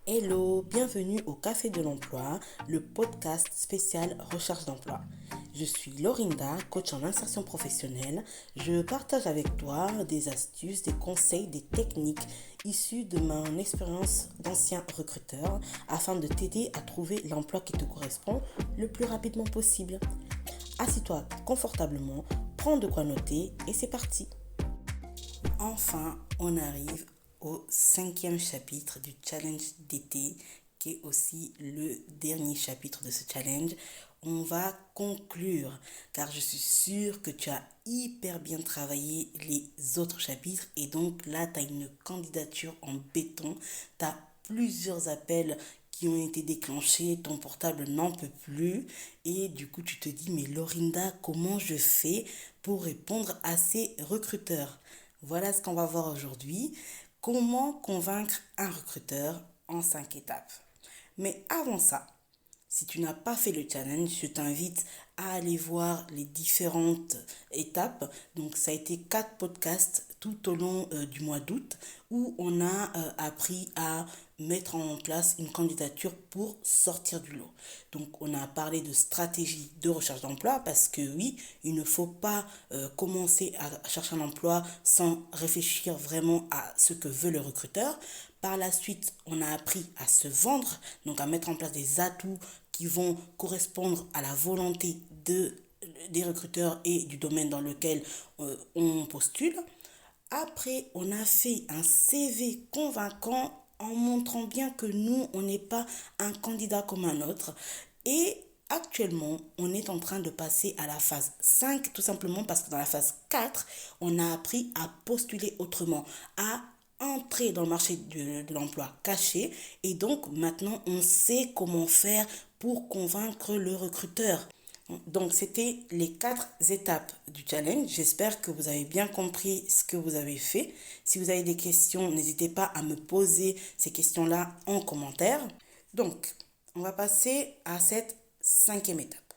Hello, bienvenue au Café de l'Emploi, le podcast spécial recherche d'emploi. Je suis Lorinda, coach en insertion professionnelle. Je partage avec toi des astuces, des conseils, des techniques issues de mon expérience d'ancien recruteur afin de t'aider à trouver l'emploi qui te correspond le plus rapidement possible. Assis-toi confortablement, prends de quoi noter et c'est parti. Enfin, on arrive au 5e chapitre du challenge d'été, qui est aussi le dernier chapitre de ce challenge. On va conclure, car je suis sûre que tu as hyper bien travaillé les autres chapitres, et donc là, tu as une candidature en béton, tu as plusieurs appels qui ont été déclenchés, ton portable n'en peut plus, et du coup, tu te dis, mais Lorinda, comment je fais pour répondre à ces recruteurs? Voilà ce qu'on va voir aujourd'hui. Comment convaincre un recruteur en 5 étapes. Mais avant ça, si tu n'as pas fait le challenge, je t'invite à aller voir les différentes étapes. Donc ça a été 4 podcasts tout au long du mois d'août où on a appris à mettre en place une candidature pour sortir du lot. Donc on a parlé de stratégie de recherche d'emploi parce que oui, il ne faut pas commencer à chercher un emploi sans réfléchir vraiment à ce que veut le recruteur. Par la suite, on a appris à se vendre, donc à mettre en place des atouts qui vont correspondre à la volonté des recruteurs et du domaine dans lequel on postule. Après, on a fait un CV convaincant en montrant bien que nous, on n'est pas un candidat comme un autre. Et actuellement, on est en train de passer à la phase 5, tout simplement parce que dans la phase 4, on a appris à postuler autrement, à entrer dans le marché de l'emploi caché. Et donc, maintenant, on sait comment faire pour convaincre le recruteur. Donc, c'était les 4 étapes du challenge. J'espère que vous avez bien compris ce que vous avez fait. Si vous avez des questions, n'hésitez pas à me poser ces questions-là en commentaire. Donc, on va passer à cette 5e étape.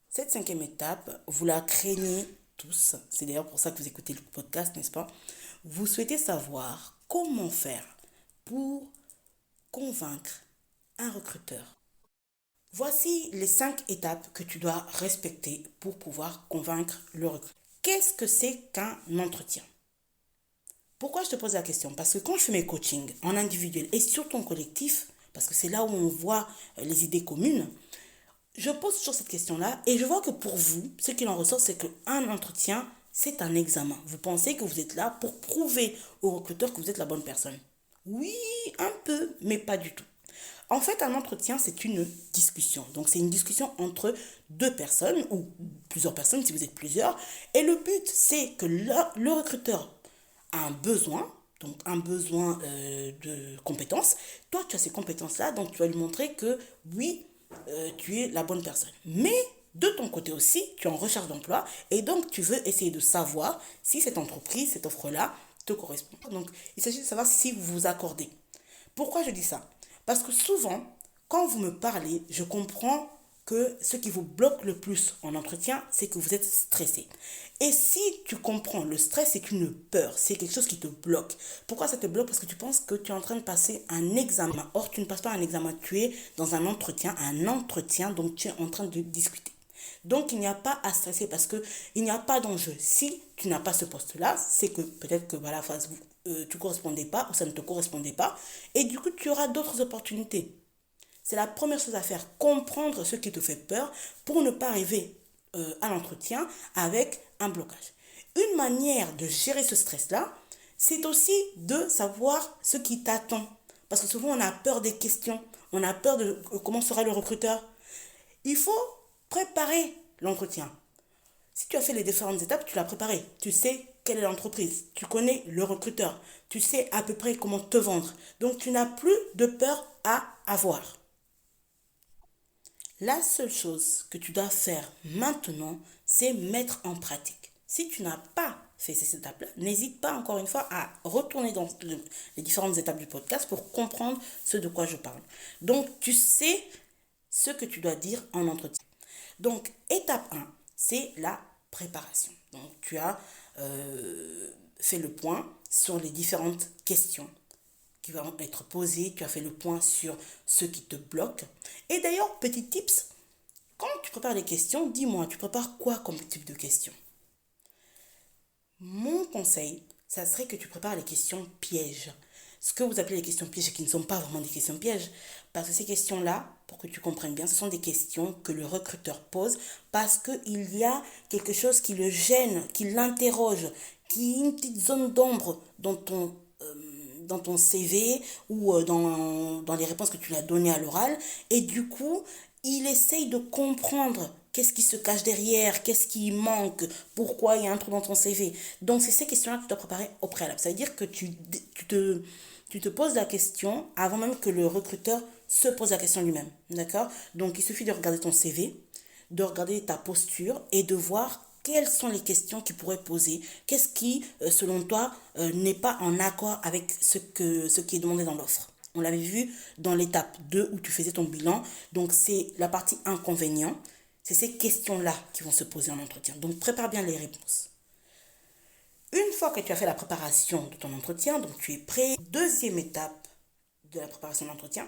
Cette 5e étape, vous la craignez tous. C'est d'ailleurs pour ça que vous écoutez le podcast, n'est-ce pas? Vous souhaitez savoir comment faire pour convaincre un recruteur. Voici les 5 étapes que tu dois respecter pour pouvoir convaincre le recruteur. Qu'est-ce que c'est qu'un entretien? Pourquoi je te pose la question? Parce que quand je fais mes coachings en individuel et surtout en collectif, parce que c'est là où on voit les idées communes, je pose toujours cette question-là et je vois que pour vous, ce qu'il en ressort, c'est qu'un entretien, c'est un examen. Vous pensez que vous êtes là pour prouver au recruteur que vous êtes la bonne personne. Oui, un peu, mais pas du tout. En fait, un entretien, c'est une discussion. Donc, c'est une discussion entre deux personnes ou plusieurs personnes si vous êtes plusieurs. Et le but, c'est que le recruteur a un besoin, donc un besoin de compétences. Toi, tu as ces compétences-là, donc tu vas lui montrer que oui, tu es la bonne personne. Mais de ton côté aussi, tu es en recherche d'emploi et donc tu veux essayer de savoir si cette entreprise, cette offre-là te correspond. Donc, il s'agit de savoir si vous vous accordez. Pourquoi je dis ça? Parce que souvent, quand vous me parlez, je comprends que ce qui vous bloque le plus en entretien, c'est que vous êtes stressé. Et si tu comprends, le stress, c'est une peur, c'est quelque chose qui te bloque. Pourquoi ça te bloque? Parce que tu penses que tu es en train de passer un examen. Or, tu ne passes pas un examen, tu es dans un entretien, donc tu es en train de discuter. Donc, il n'y a pas à stresser parce que il n'y a pas d'enjeu. Si tu n'as pas ce poste-là, c'est que peut-être que voilà, tu ne correspondais pas ou ça ne te correspondait pas. Et du coup, tu auras d'autres opportunités. C'est la première chose à faire, comprendre ce qui te fait peur pour ne pas arriver à l'entretien avec un blocage. Une manière de gérer ce stress-là, c'est aussi de savoir ce qui t'attend. Parce que souvent, on a peur des questions, on a peur de comment sera le recruteur. Il faut préparer l'entretien. Si tu as fait les différentes étapes, tu l'as préparé. Tu sais quelle est l'entreprise. Tu connais le recruteur. Tu sais à peu près comment te vendre. Donc, tu n'as plus de peur à avoir. La seule chose que tu dois faire maintenant, c'est mettre en pratique. Si tu n'as pas fait ces étapes-là, n'hésite pas encore une fois à retourner dans les différentes étapes du podcast pour comprendre ce de quoi je parle. Donc, tu sais ce que tu dois dire en entretien. Donc, étape 1, c'est la préparation. Donc, tu as fait le point sur les différentes questions. qui vont être posées. Tu as fait le point sur ce qui te bloque. Et d'ailleurs, petit tips, quand tu prépares les questions, dis-moi, tu prépares quoi comme type de questions? Mon conseil, ça serait que tu prépares les questions pièges. Ce que vous appelez les questions pièges et qui ne sont pas vraiment des questions pièges. Parce que ces questions-là, pour que tu comprennes bien, ce sont des questions que le recruteur pose parce qu'il y a quelque chose qui le gêne, qui l'interroge, qui est une petite zone d'ombre dans ton CV ou dans les réponses que tu lui as données à l'oral. Et du coup, il essaye de comprendre qu'est-ce qui se cache derrière, qu'est-ce qui manque, pourquoi il y a un trou dans ton CV. Donc, c'est ces questions-là que tu dois préparer au préalable. Ça veut dire que tu te poses la question avant même que le recruteur se pose la question lui-même. D'accord? Donc, il suffit de regarder ton CV, de regarder ta posture et de voir quelles sont les questions qu'il pourrait poser. Qu'est-ce qui, selon toi, n'est pas en accord avec ce qui est demandé dans l'offre. On l'avait vu dans l'étape 2 où tu faisais ton bilan. Donc, c'est la partie inconvénient. C'est ces questions-là qui vont se poser en entretien. Donc, prépare bien les réponses. Une fois que tu as fait la préparation de ton entretien, donc tu es prêt, deuxième étape de la préparation de l'entretien,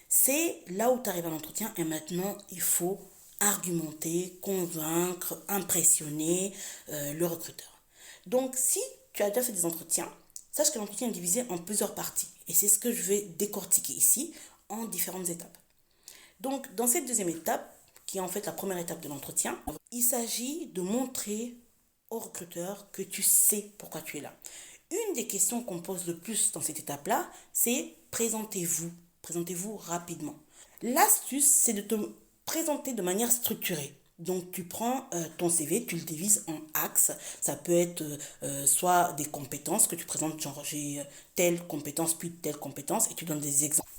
c'est là où tu arrives à l'entretien et maintenant il faut argumenter, convaincre, impressionner le recruteur. Donc si tu as déjà fait des entretiens, sache que l'entretien est divisé en plusieurs parties et c'est ce que je vais décortiquer ici en différentes étapes. Donc dans cette deuxième étape, qui est en fait la première étape de l'entretien, il s'agit de montrer au recruteur que tu sais pourquoi tu es là. Une des questions qu'on pose le plus dans cette étape-là, c'est présentez-vous. Présentez-vous rapidement. L'astuce, c'est de te présenter de manière structurée. Donc tu prends ton CV, tu le divises en axes. Ça peut être soit des compétences que tu présentes, genre j'ai telle compétence puis telle compétence, et tu donnes des exemples.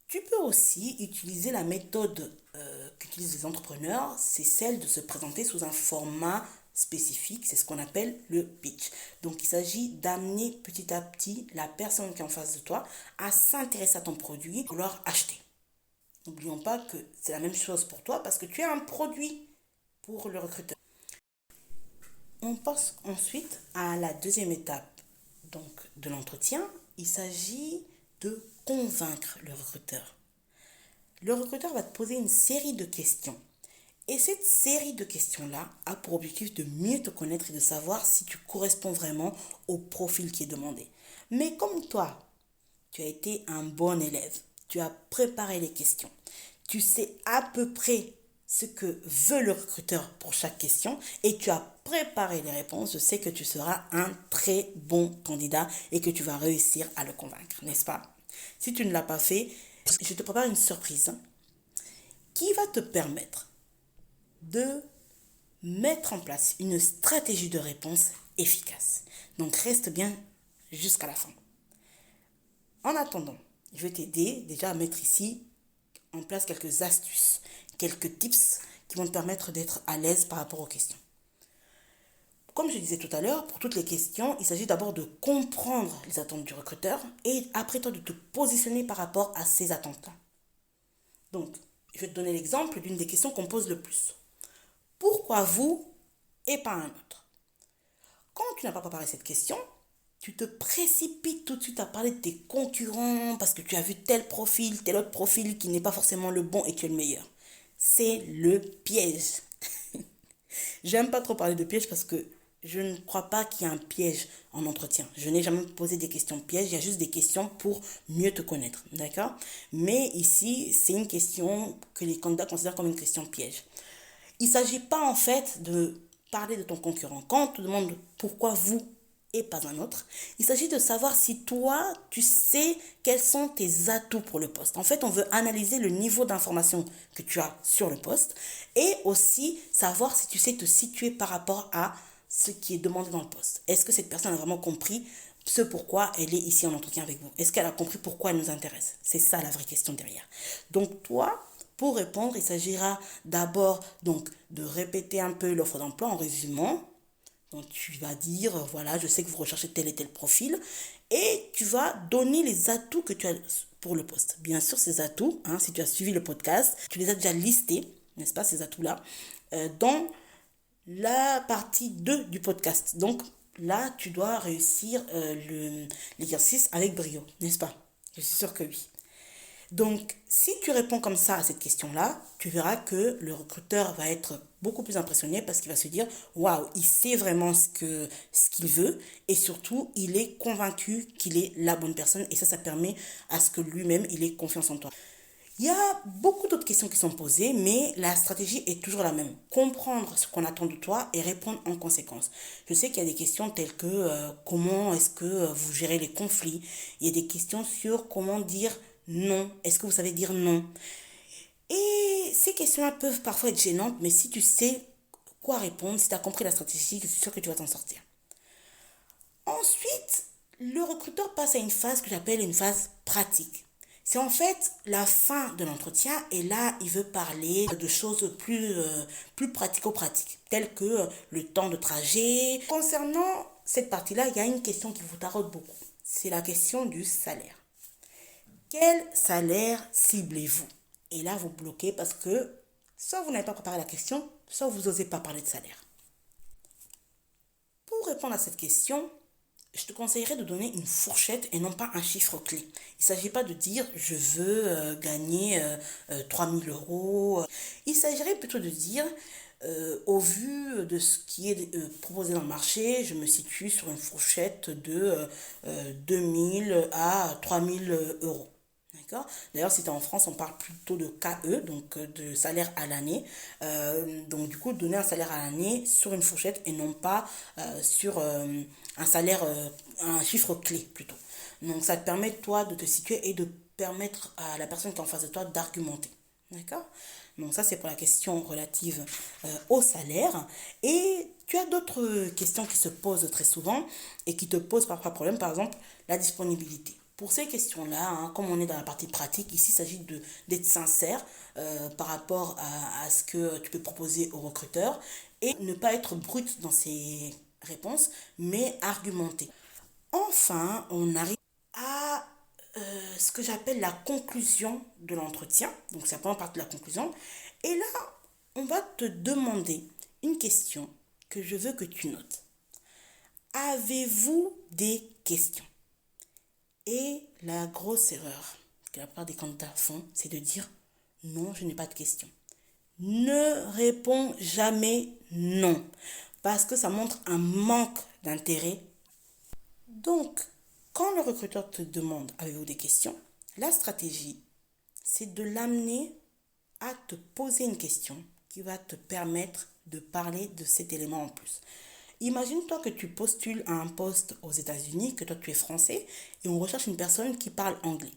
Tu peux aussi utiliser la méthode qu'utilisent les entrepreneurs, c'est celle de se présenter sous un format spécifique, c'est ce qu'on appelle le pitch. Donc il s'agit d'amener petit à petit la personne qui est en face de toi à s'intéresser à ton produit, à vouloir acheter. N'oublions pas que c'est la même chose pour toi parce que tu as un produit pour le recruteur. On passe ensuite à la deuxième étape donc, de l'entretien. Il s'agit de convaincre le recruteur. Le recruteur va te poser une série de questions. Et cette série de questions-là a pour objectif de mieux te connaître et de savoir si tu corresponds vraiment au profil qui est demandé. Mais comme toi, tu as été un bon élève, tu as préparé les questions, tu sais à peu près ce que veut le recruteur pour chaque question et tu as préparé les réponses, je sais que tu seras un très bon candidat et que tu vas réussir à le convaincre, n'est-ce pas? Si tu ne l'as pas fait, je te prépare une surprise qui va te permettre de mettre en place une stratégie de réponse efficace. Donc reste bien jusqu'à la fin. En attendant, je vais t'aider déjà à mettre ici en place quelques astuces, quelques tips qui vont te permettre d'être à l'aise par rapport aux questions. Comme je disais tout à l'heure, pour toutes les questions, il s'agit d'abord de comprendre les attentes du recruteur et après toi de te positionner par rapport à ces attentes-là. Donc, je vais te donner l'exemple d'une des questions qu'on pose le plus. Pourquoi vous et pas un autre? Quand tu n'as pas préparé cette question, tu te précipites tout de suite à parler de tes concurrents parce que tu as vu tel profil, tel autre profil qui n'est pas forcément le bon et tu es le meilleur. C'est le piège. J'aime pas trop parler de piège parce que je ne crois pas qu'il y ait un piège en entretien. Je n'ai jamais posé des questions pièges, il y a juste des questions pour mieux te connaître, d'accord? Mais ici, c'est une question que les candidats considèrent comme une question piège. Il ne s'agit pas en fait de parler de ton concurrent. Quand on te demande pourquoi vous et pas un autre, il s'agit de savoir si toi, tu sais quels sont tes atouts pour le poste. En fait, on veut analyser le niveau d'information que tu as sur le poste et aussi savoir si tu sais te situer par rapport à ce qui est demandé dans le poste. Est-ce que cette personne a vraiment compris ce pourquoi elle est ici en entretien avec vous? Est-ce qu'elle a compris pourquoi elle nous intéresse? C'est ça la vraie question derrière. Donc toi, pour répondre, il s'agira d'abord donc de répéter un peu l'offre d'emploi en résumant. Donc tu vas dire, voilà, je sais que vous recherchez tel et tel profil et tu vas donner les atouts que tu as pour le poste. Bien sûr, ces atouts, si tu as suivi le podcast, tu les as déjà listés, n'est-ce pas, ces atouts-là, dans la partie 2 du podcast. Donc, là, tu dois réussir l'exercice avec brio, n'est-ce pas? Je suis sûre que oui. Donc, si tu réponds comme ça à cette question-là, tu verras que le recruteur va être beaucoup plus impressionné parce qu'il va se dire, waouh, il sait vraiment ce qu'il veut et surtout, il est convaincu qu'il est la bonne personne et ça permet à ce que lui-même, il ait confiance en toi. Il y a beaucoup d'autres questions qui sont posées, mais la stratégie est toujours la même. Comprendre ce qu'on attend de toi et répondre en conséquence. Je sais qu'il y a des questions telles que comment est-ce que vous gérez les conflits. Il y a des questions sur comment dire non. Est-ce que vous savez dire non? Et ces questions-là peuvent parfois être gênantes, mais si tu sais quoi répondre, si tu as compris la stratégie, je suis sûre que tu vas t'en sortir. Ensuite, le recruteur passe à une phase que j'appelle une phase pratique. C'est en fait la fin de l'entretien et là, il veut parler de choses plus pratico-pratiques, telles que le temps de trajet. Concernant cette partie-là, il y a une question qui vous taraude beaucoup. C'est la question du salaire. Quel salaire ciblez-vous? Et là, vous bloquez parce que soit vous n'avez pas préparé la question, soit vous n'osez pas parler de salaire. Pour répondre à cette question, je te conseillerais de donner une fourchette et non pas un chiffre clé. Il ne s'agit pas de dire je veux gagner 3 000 euros. Il s'agirait plutôt de dire au vu de ce qui est proposé dans le marché, je me situe sur une fourchette de 2 000 à 3 000 euros. D'accord. D'ailleurs, si tu es en France, on parle plutôt de KE, donc de salaire à l'année. Donc, du coup, donner un salaire à l'année sur une fourchette et non pas sur un salaire, un chiffre clé plutôt. Donc, ça te permet, toi, de te situer et de permettre à la personne qui est en face de toi d'argumenter. D'accord. Donc, ça, c'est pour la question relative au salaire. Et tu as d'autres questions qui se posent très souvent et qui te posent parfois problème, par exemple, la disponibilité. Pour ces questions-là, hein, comme on est dans la partie pratique, ici il s'agit d'être sincère par rapport à ce que tu peux proposer au recruteur et ne pas être brut dans ses réponses, mais argumenter. Enfin, on arrive à ce que j'appelle la conclusion de l'entretien. Donc, c'est la première partie de la conclusion. Et là, on va te demander une question que je veux que tu notes. Avez-vous des questions? Et la grosse erreur que la plupart des candidats font, c'est de dire non, je n'ai pas de questions. Ne réponds jamais non, parce que ça montre un manque d'intérêt. Donc, quand le recruteur te demande avez-vous des questions, la stratégie, c'est de l'amener à te poser une question qui va te permettre de parler de cet élément en plus. Imagine-toi que tu postules à un poste aux États-Unis, que toi tu es français, et on recherche une personne qui parle anglais.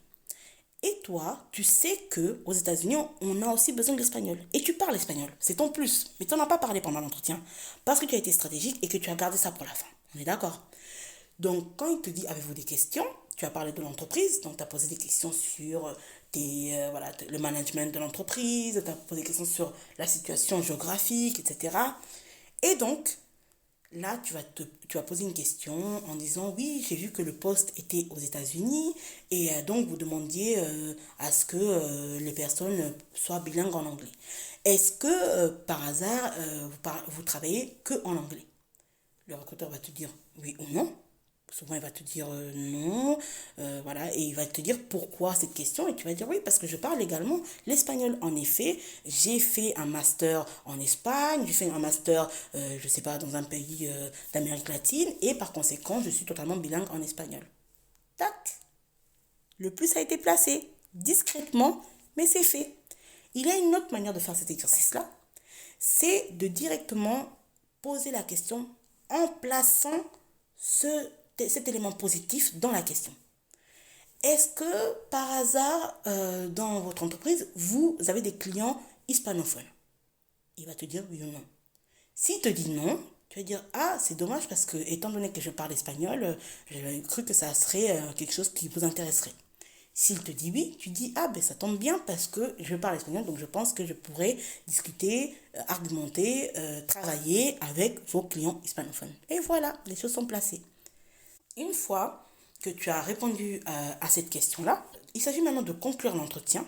Et toi, tu sais que aux États-Unis, on a aussi besoin de l'espagnol. Et tu parles espagnol, c'est ton plus. Mais tu n'en as pas parlé pendant l'entretien, parce que tu as été stratégique et que tu as gardé ça pour la fin. On est d'accord? Donc, quand il te dit avez-vous des questions, tu as parlé de l'entreprise, donc tu as posé des questions sur le management de l'entreprise, tu as posé des questions sur la situation géographique, etc. Et donc, là, tu vas poser une question en disant oui, j'ai vu que le poste était aux États-Unis et donc vous demandiez à ce que les personnes soient bilingues en anglais. Est-ce que par hasard vous travaillez que en anglais? Le recruteur va te dire oui ou non. Souvent, il va te dire non, voilà, et il va te dire pourquoi cette question, et tu vas dire oui, parce que je parle également l'espagnol. En effet, j'ai fait un master en Espagne, j'ai fait un master, je ne sais pas, dans un pays d'Amérique latine, et par conséquent, je suis totalement bilingue en espagnol. Tac, le plus a été placé, discrètement, mais c'est fait. Il y a une autre manière de faire cet exercice-là, c'est de directement poser la question en plaçant cet élément positif dans la question. Est-ce que par hasard, dans votre entreprise, vous avez des clients hispanophones? Il va te dire oui ou non. S'il te dit non, tu vas dire ah, c'est dommage parce que étant donné que je parle espagnol, j'avais cru que ça serait quelque chose qui vous intéresserait. S'il te dit oui, tu dis ah ben ça tombe bien parce que je parle espagnol, donc je pense que je pourrais discuter, argumenter, travailler avec vos clients hispanophones. Et voilà, les choses sont placées. Une fois que tu as répondu à cette question-là, il s'agit maintenant de conclure l'entretien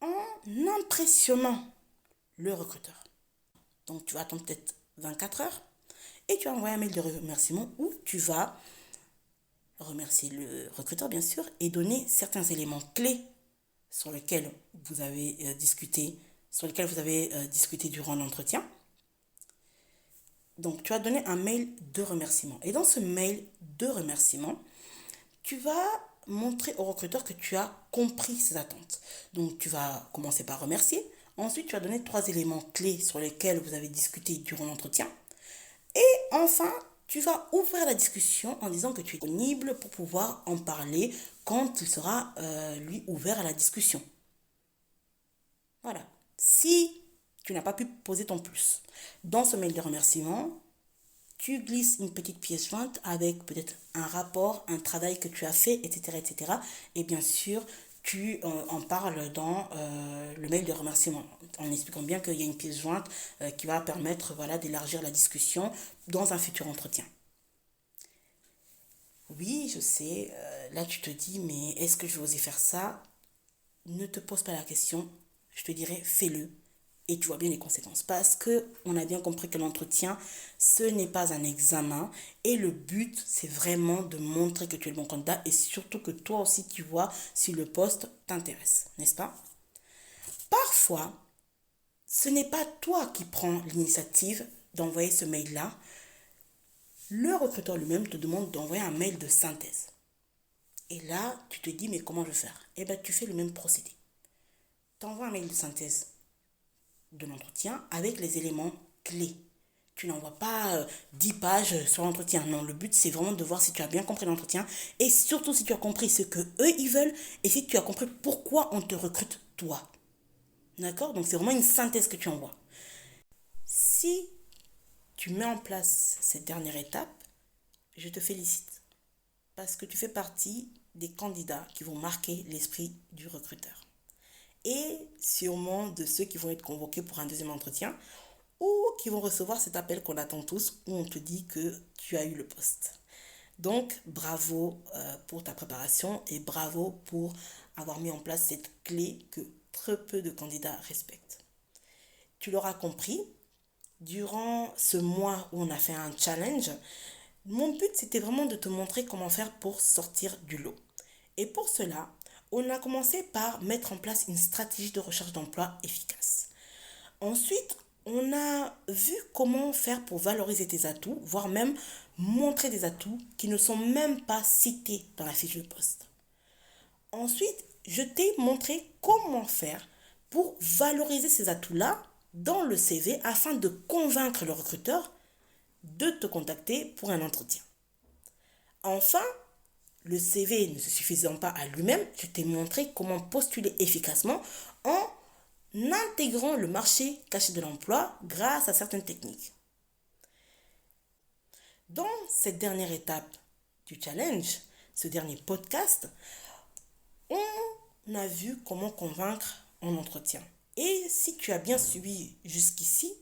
en impressionnant le recruteur. Donc tu vas attendre peut-être 24 heures et tu vas envoyer un mail de remerciement où tu vas remercier le recruteur, bien sûr, et donner certains éléments clés sur lesquels vous avez discuté durant l'entretien. Donc, tu vas donner un mail de remerciement. Et dans ce mail de remerciement, tu vas montrer au recruteur que tu as compris ses attentes. Donc, tu vas commencer par remercier. Ensuite, tu vas donner 3 éléments clés sur lesquels vous avez discuté durant l'entretien. Et enfin, tu vas ouvrir la discussion en disant que tu es disponible pour pouvoir en parler quand il sera, lui, ouvert à la discussion. Voilà. Si tu n'as pas pu poser ton plus, dans ce mail de remerciement, tu glisses une petite pièce jointe avec peut-être un rapport, un travail que tu as fait, etc. etc. Et bien sûr, tu en parles dans le mail de remerciement, en expliquant bien qu'il y a une pièce jointe qui va permettre d'élargir la discussion dans un futur entretien. Oui, je sais, là tu te dis, mais est-ce que je vais oser faire ça? Ne te pose pas la question, je te dirais fais-le et tu vois bien les conséquences. Parce que on a bien compris que l'entretien, ce n'est pas un examen et le but, c'est vraiment de montrer que tu es le bon candidat et surtout que toi aussi tu vois si le poste t'intéresse, n'est-ce pas? Parfois, ce n'est pas toi qui prends l'initiative d'envoyer ce mail-là. Le recruteur lui-même te demande d'envoyer un mail de synthèse. Et là, tu te dis, mais comment je vais faire? Eh bien, tu fais le même procédé. Tu envoies un mail de synthèse de l'entretien avec les éléments clés. Tu n'envoies pas 10 pages sur l'entretien. Non, le but, c'est vraiment de voir si tu as bien compris l'entretien et surtout si tu as compris ce que eux ils veulent et si tu as compris pourquoi on te recrute toi. D'accord? Donc, c'est vraiment une synthèse que tu envoies. Si tu mets en place cette dernière étape, je te félicite parce que tu fais partie des candidats qui vont marquer l'esprit du recruteur. Et sûrement de ceux qui vont être convoqués pour un deuxième entretien ou qui vont recevoir cet appel qu'on attend tous où on te dit que tu as eu le poste. Donc, bravo pour ta préparation et bravo pour avoir mis en place cette clé que très peu de candidats respectent. Tu l'auras compris, durant ce mois où on a fait un challenge, mon but c'était vraiment de te montrer comment faire pour sortir du lot. Et pour cela, on a commencé par mettre en place une stratégie de recherche d'emploi efficace. Ensuite, on a vu comment faire pour valoriser tes atouts, voire même montrer des atouts qui ne sont même pas cités dans la fiche de poste. Ensuite, je t'ai montré comment faire pour valoriser ces atouts-là dans le CV afin de convaincre le recruteur de te contacter pour un entretien. Enfin, le CV ne se suffisant pas à lui-même, je t'ai montré comment postuler efficacement en intégrant le marché caché de l'emploi grâce à certaines techniques. Dans cette dernière étape du challenge, ce dernier podcast, on a vu comment convaincre en entretien. Et si tu as bien suivi jusqu'ici,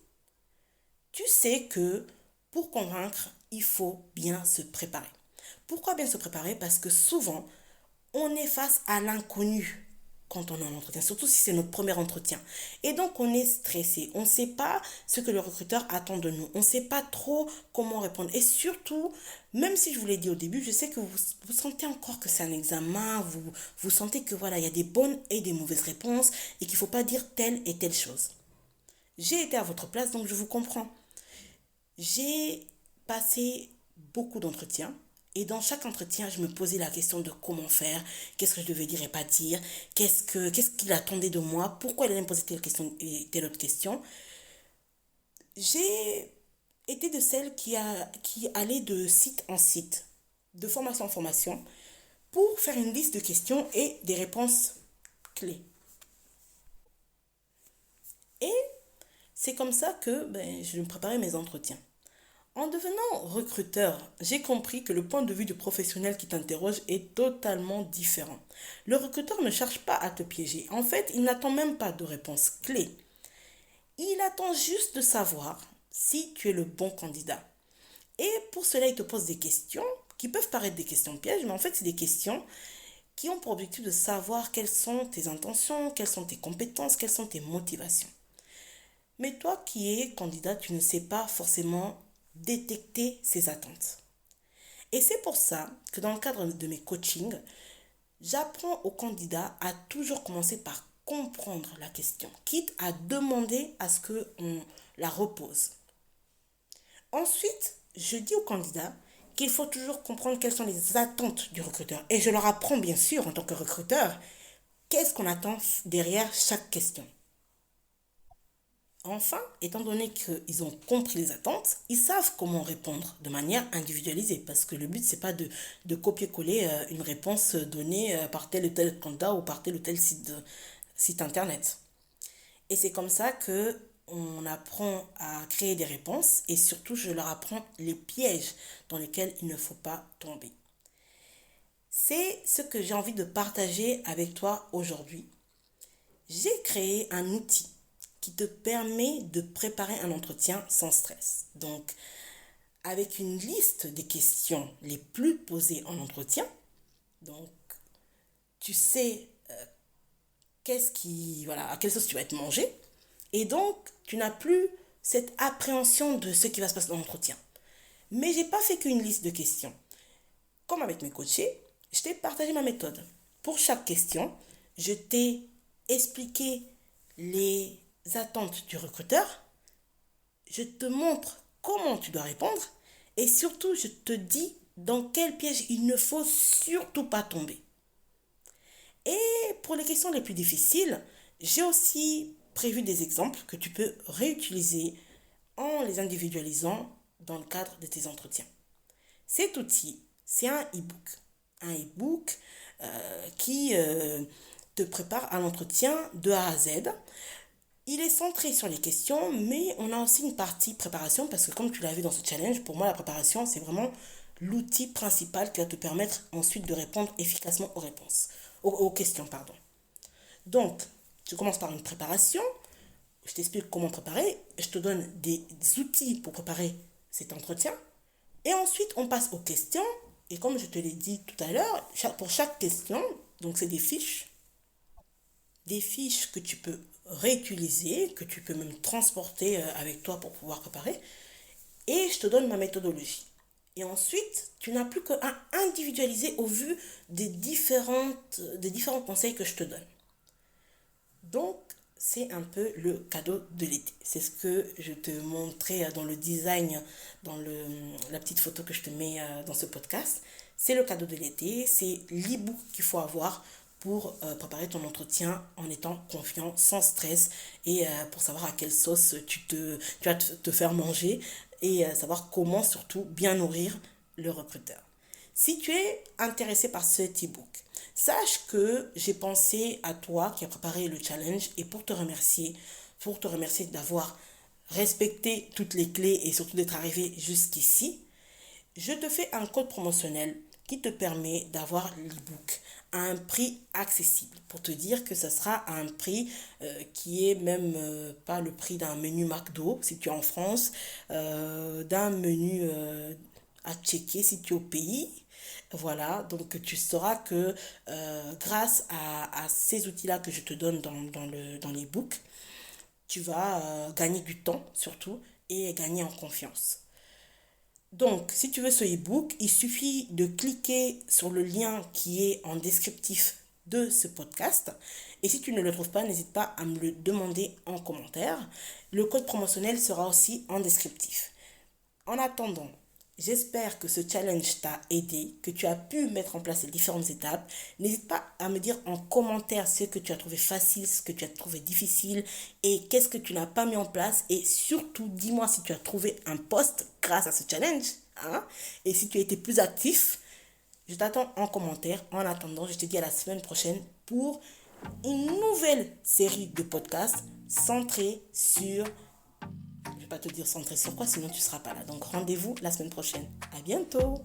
tu sais que pour convaincre, il faut bien se préparer. Pourquoi bien se préparer? Parce que souvent, on est face à l'inconnu quand on est en entretien, surtout si c'est notre premier entretien. Et donc, on est stressé. On ne sait pas ce que le recruteur attend de nous. On ne sait pas trop comment répondre. Et surtout, même si je vous l'ai dit au début, je sais que vous sentez encore que c'est un examen. Vous sentez que voilà, il y a des bonnes et des mauvaises réponses et qu'il ne faut pas dire telle et telle chose. J'ai été à votre place, donc je vous comprends. J'ai passé beaucoup d'entretiens et dans chaque entretien, je me posais la question de comment faire, qu'est-ce que je devais dire et pas dire, qu'est-ce qu'il attendait de moi, pourquoi il allait me poser telle question et telle autre question. J'ai été de celles qui allaient de site en site, de formation en formation, pour faire une liste de questions et des réponses clés. Et c'est comme ça que je me préparais mes entretiens. En devenant recruteur, j'ai compris que le point de vue du professionnel qui t'interroge est totalement différent. Le recruteur ne cherche pas à te piéger. En fait, il n'attend même pas de réponse clé. Il attend juste de savoir si tu es le bon candidat. Et pour cela, il te pose des questions qui peuvent paraître des questions pièges, mais en fait, c'est des questions qui ont pour objectif de savoir quelles sont tes intentions, quelles sont tes compétences, quelles sont tes motivations. Mais toi qui es candidat, tu ne sais pas forcément détecter ses attentes. Et c'est pour ça que dans le cadre de mes coachings, j'apprends aux candidats à toujours commencer par comprendre la question, quitte à demander à ce qu'on la repose. Ensuite, je dis aux candidats qu'il faut toujours comprendre quelles sont les attentes du recruteur. Et je leur apprends bien sûr en tant que recruteur, qu'est-ce qu'on attend derrière chaque question. Enfin, étant donné qu'ils ont compris les attentes, ils savent comment répondre de manière individualisée. Parce que le but, c'est pas de copier-coller une réponse donnée par tel ou tel candidat ou par tel ou tel site internet. Et c'est comme ça que on apprend à créer des réponses et surtout, je leur apprends les pièges dans lesquels il ne faut pas tomber. C'est ce que j'ai envie de partager avec toi aujourd'hui. J'ai créé un outil qui te permet de préparer un entretien sans stress. Donc, avec une liste des questions les plus posées en entretien, donc tu sais à quelle sauce tu vas être mangé, et donc tu n'as plus cette appréhension de ce qui va se passer dans l'entretien. Mais j'ai pas fait qu'une liste de questions. Comme avec mes coachés, je t'ai partagé ma méthode. Pour chaque question, je t'ai expliqué les attentes du recruteur, je te montre comment tu dois répondre et surtout je te dis dans quel piège il ne faut surtout pas tomber. Et pour les questions les plus difficiles, j'ai aussi prévu des exemples que tu peux réutiliser en les individualisant dans le cadre de tes entretiens. Cet outil, c'est un e-book. Un e-book qui te prépare à l'entretien de A à Z. Il est centré sur les questions, mais on a aussi une partie préparation parce que comme tu l'as vu dans ce challenge, pour moi la préparation c'est vraiment l'outil principal qui va te permettre ensuite de répondre efficacement aux questions. Donc, tu commences par une préparation, je t'explique comment préparer, je te donne des outils pour préparer cet entretien, et ensuite on passe aux questions, et comme je te l'ai dit tout à l'heure, pour chaque question, donc c'est des fiches que tu peux réutiliser, que tu peux même transporter avec toi pour pouvoir préparer. Et je te donne ma méthodologie. Et ensuite, tu n'as plus qu'à individualiser au vu des différents conseils que je te donne. Donc, c'est un peu le cadeau de l'été. C'est ce que je te montrais dans le design, dans la petite photo que je te mets dans ce podcast. C'est le cadeau de l'été, c'est l'e-book qu'il faut avoir pour préparer ton entretien en étant confiant, sans stress et pour savoir à quelle sauce tu vas te faire manger et savoir comment surtout bien nourrir le recruteur. Si tu es intéressé par cet e-book, sache que j'ai pensé à toi qui as préparé le challenge et pour te remercier d'avoir respecté toutes les clés et surtout d'être arrivé jusqu'ici, je te fais un code promotionnel qui te permet d'avoir l'e-book à un prix accessible. Pour te dire que ce sera à un prix qui est même pas le prix d'un menu McDo si tu es en France, d'un menu à checker si tu es au pays. Voilà, donc tu sauras que grâce à ces outils-là que je te donne dans l'e-book, tu vas gagner du temps surtout et gagner en confiance. Donc, si tu veux ce e-book, il suffit de cliquer sur le lien qui est en descriptif de ce podcast. Et si tu ne le trouves pas, n'hésite pas à me le demander en commentaire. Le code promotionnel sera aussi en descriptif. En attendant, j'espère que ce challenge t'a aidé, que tu as pu mettre en place les différentes étapes. N'hésite pas à me dire en commentaire ce que tu as trouvé facile, ce que tu as trouvé difficile et qu'est-ce que tu n'as pas mis en place. Et surtout, dis-moi si tu as trouvé un post grâce à ce challenge. Et si tu as été plus actif, je t'attends en commentaire. En attendant, je te dis à la semaine prochaine pour une nouvelle série de podcasts centrée sur... Je ne vais pas te dire centré sur quoi, sinon tu ne seras pas là. Donc rendez-vous la semaine prochaine. À bientôt.